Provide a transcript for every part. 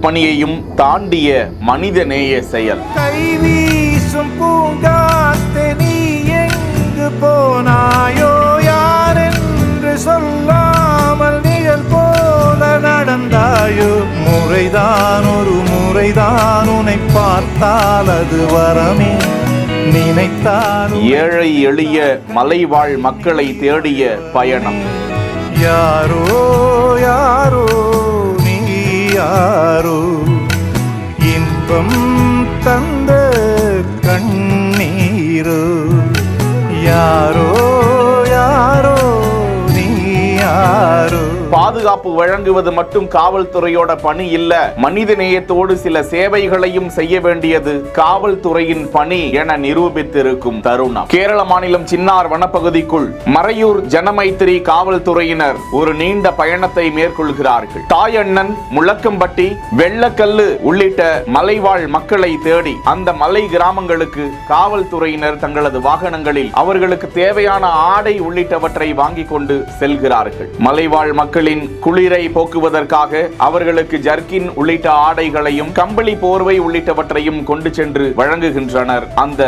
பணியையும் தாண்டிய மனிதநேய செயல். கைவீசும் பூங்காத்தே நீ எங்கு போனாயோ, யாரென்று சொல்லாமல் நிழல் போல நடந்தாயோ. முறைதான் ஒரு முறைதான் உன்னை பார்த்தால் அது வரமே, நினைத்தால். ஏழை எளிய மலைவாழ் மக்களை தேடிய பயணம். யாரோ யாரோ நீ யாரோ, இன்பம் தந்த கண்ணீரோ. யாரோ யாரோ நீ யாரோ. பாதுகாப்பு வழங்குவது மட்டும் காவல்துறையோட பணி இல்ல, மனிதநேயத்தோடு சில சேவைகளையும் செய்ய வேண்டியது காவல்துறையின் பணி என நிரூபித்திருக்கும் தருணம். கேரள மாநிலம் சின்னார் வனப்பகுதிக்குள் மறையூர் ஜனமைத்திரி காவல்துறையினர் ஒரு நீண்ட பயணத்தை மேற்கொள்கிறார்கள். தாயண்ணன், முழக்கம்பட்டி, வெள்ளக்கல்லு உள்ளிட்ட மலைவாழ் மக்களை தேடி அந்த மலை கிராமங்களுக்கு காவல்துறையினர் தங்களது வாகனங்களில் அவர்களுக்கு தேவையான ஆடை உள்ளிட்டவற்றை வாங்கிக் கொண்டு செல்கிறார்கள். மலைவாழ் மக்களின் குளிரை போக்குவதற்காக அவர்களுக்கு ஜர்கின் உள்ளிட்ட ஆடைகளையும் கம்பளி போர்வை உள்ளிட்டவற்றையும் கொண்டு சென்று வழங்குகின்றனர் அந்த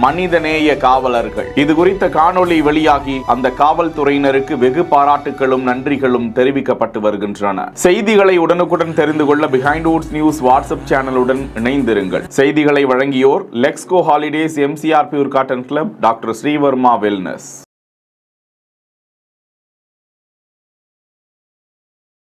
மனிதநேய காவலர்கள். இது குறித்த காணொளி வெளியாகி அந்த காவல்துறையினருக்கு வெகு பாராட்டுகளும் நன்றிகளும் தெரிவிக்கப்பட்டு வருகின்றன. செய்திகளை உடனுக்குடன் தெரிந்து கொள்ள பிஹைண்ட் வுட்ஸ் நியூஸ் வாட்ஸ்அப் சேனலுடன் இணைந்திருங்கள். செய்திகளை வழங்கியோர் Lexco Holidays, MCR Pure Cotton Club, doctor Sreevarma wellness.